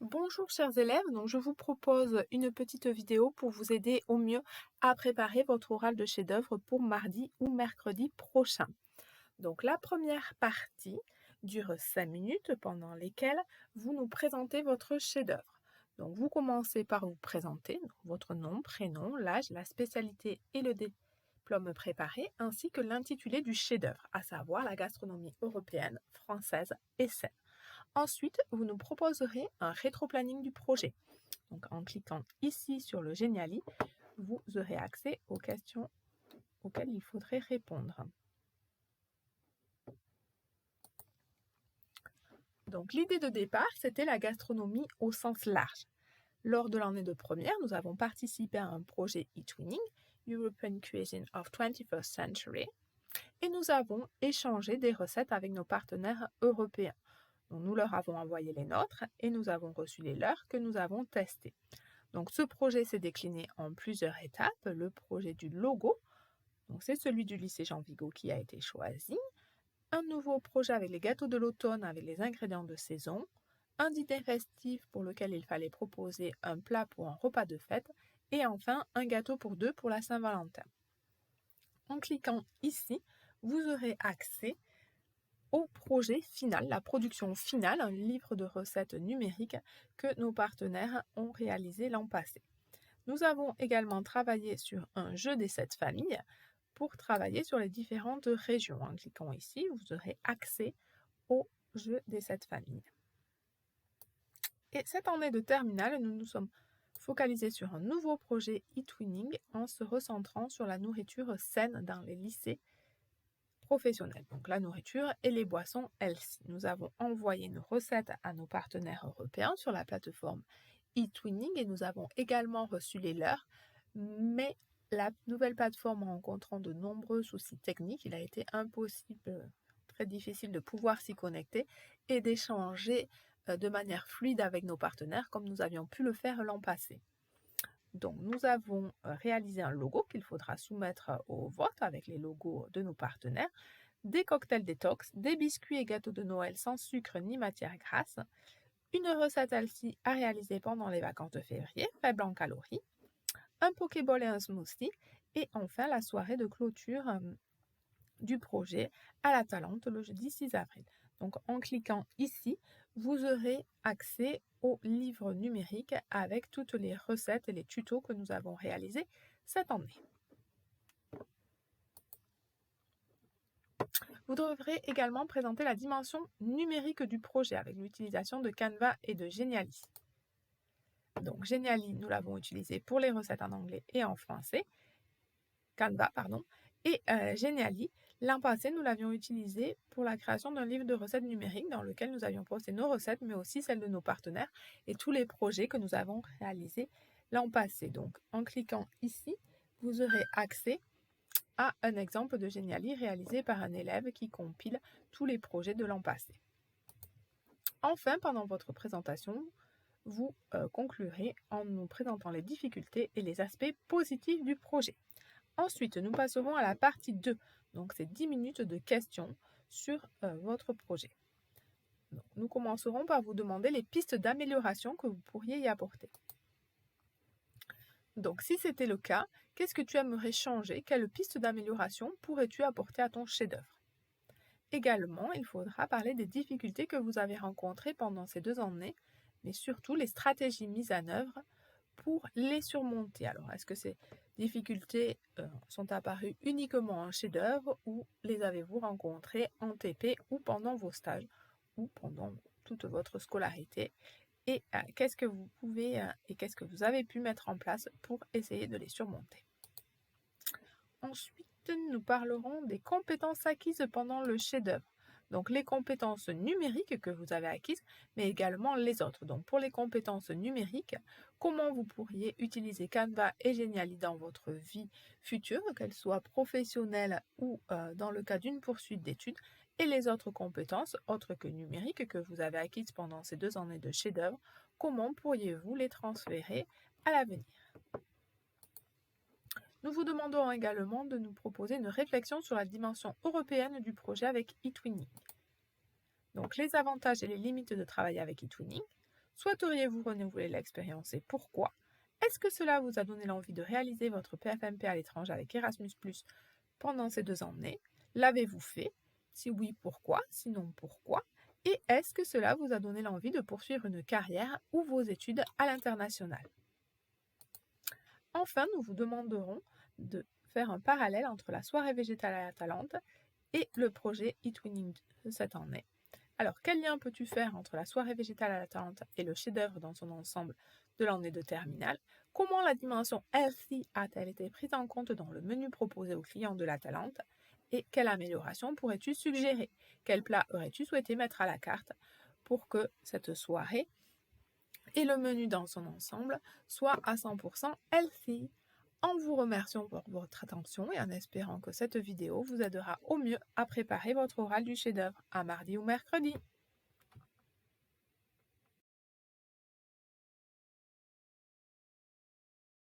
Bonjour chers élèves, donc je vous propose une petite vidéo pour vous aider au mieux à préparer votre oral de chef-d'œuvre pour mardi ou mercredi prochain. Donc la première partie dure 5 minutes pendant lesquelles vous nous présentez votre chef-d'œuvre. Donc vous commencez par vous présenter, donc votre nom, prénom, l'âge, la spécialité et le diplôme préparé, ainsi que l'intitulé du chef-d'œuvre, à savoir la gastronomie européenne, française et saine. Ensuite, vous nous proposerez un rétro-planning du projet. Donc, en cliquant ici sur le Geniali, vous aurez accès aux questions auxquelles il faudrait répondre. Donc, l'idée de départ, c'était la gastronomie au sens large. Lors de l'année de première, nous avons participé à un projet eTwinning, European Cuisine of 21st Century, et nous avons échangé des recettes avec nos partenaires européens. Donc, nous leur avons envoyé les nôtres et nous avons reçu les leurs que nous avons testés. Donc, ce projet s'est décliné en plusieurs étapes. Le projet du logo, donc c'est celui du lycée Jean Vigo qui a été choisi. Un nouveau projet avec les gâteaux de l'automne avec les ingrédients de saison. Un dîner festif pour lequel il fallait proposer un plat pour un repas de fête. Et enfin, un gâteau pour deux pour la Saint-Valentin. En cliquant ici, vous aurez accès au projet final, la production finale, un livre de recettes numériques que nos partenaires ont réalisé l'an passé. Nous avons également travaillé sur un jeu des 7 familles pour travailler sur les différentes régions. En cliquant ici, vous aurez accès au jeu des 7 familles. Et cette année de terminale, nous nous sommes focalisés sur un nouveau projet eTwinning en se recentrant sur la nourriture saine dans les lycées professionnels. Donc la nourriture et les boissons healthy. Nous avons envoyé nos recettes à nos partenaires européens sur la plateforme eTwinning et nous avons également reçu les leurs, mais la nouvelle plateforme rencontrant de nombreux soucis techniques, il a été impossible, très difficile de pouvoir s'y connecter et d'échanger de manière fluide avec nos partenaires comme nous avions pu le faire l'an passé. Donc nous avons réalisé un logo qu'il faudra soumettre au vote avec les logos de nos partenaires, des cocktails détox, des biscuits et gâteaux de Noël sans sucre ni matière grasse, une recette healthy à réaliser pendant les vacances de février, faible en calories, un pokéball et un smoothie, et enfin la soirée de clôture du projet à la Talente le jeudi 6 avril. Donc en cliquant ici, vous aurez accès au livre numérique avec toutes les recettes et les tutos que nous avons réalisés cette année. Vous devrez également présenter la dimension numérique du projet avec l'utilisation de Canva et de Geniali. Donc Geniali, nous l'avons utilisé pour les recettes en anglais et en français. Canva, pardon. Et Geniali, l'an passé, nous l'avions utilisé pour la création d'un livre de recettes numériques dans lequel nous avions posté nos recettes, mais aussi celles de nos partenaires et tous les projets que nous avons réalisés l'an passé. Donc, en cliquant ici, vous aurez accès à un exemple de Geniali réalisé par un élève qui compile tous les projets de l'an passé. Enfin, pendant votre présentation, vous conclurez en nous présentant les difficultés et les aspects positifs du projet. Ensuite, nous passerons à la partie 2. Donc, c'est 10 minutes de questions sur votre projet. Donc, nous commencerons par vous demander les pistes d'amélioration que vous pourriez y apporter. Donc, si c'était le cas, qu'est-ce que tu aimerais changer? Quelle piste d'amélioration pourrais-tu apporter à ton chef-d'œuvre? Également, il faudra parler des difficultés que vous avez rencontrées pendant ces 2 années, mais surtout les stratégies mises en œuvre pour les surmonter. Alors, est-ce que ces difficultés sont apparues uniquement en chef-d'œuvre ou les avez-vous rencontrées en TP ou pendant vos stages ou pendant toute votre scolarité? Et qu'est-ce que vous pouvez et qu'est-ce que vous avez pu mettre en place pour essayer de les surmonter? Ensuite, nous parlerons des compétences acquises pendant le chef-d'œuvre. Donc les compétences numériques que vous avez acquises, mais également les autres. Donc pour les compétences numériques, comment vous pourriez utiliser Canva et Geniali dans votre vie future, qu'elle soit professionnelle ou dans le cas d'une poursuite d'études, et les autres compétences, autres que numériques, que vous avez acquises pendant ces 2 années de chef-d'œuvre, comment pourriez-vous les transférer à l'avenir? Nous vous demandons également de nous proposer une réflexion sur la dimension européenne du projet avec eTwinning. Donc les avantages et les limites de travailler avec eTwinning, Souhaiteriez-vous renouveler l'expérience et pourquoi? Est-ce que cela vous a donné l'envie de réaliser votre PFMP à l'étranger avec Erasmus+, pendant ces 2 années? L'avez-vous fait? Si oui, pourquoi? Sinon, pourquoi? Et est-ce que cela vous a donné l'envie de poursuivre une carrière ou vos études à l'international? Enfin, nous vous demanderons de faire un parallèle entre la soirée végétale à l'Atalante et le projet eTwinning de cette année. Alors, quel lien peux-tu faire entre la soirée végétale à l'Atalante et le chef-d'œuvre dans son ensemble de l'année de terminale? Comment la dimension healthy a-t-elle été prise en compte dans le menu proposé aux clients de l'Atalante? Et quelle amélioration pourrais-tu suggérer? Quel plat aurais-tu souhaité mettre à la carte pour que cette soirée et le menu dans son ensemble soit à 100% healthy? En vous remerciant pour votre attention et en espérant que cette vidéo vous aidera au mieux à préparer votre oral du chef-d'œuvre à mardi ou mercredi.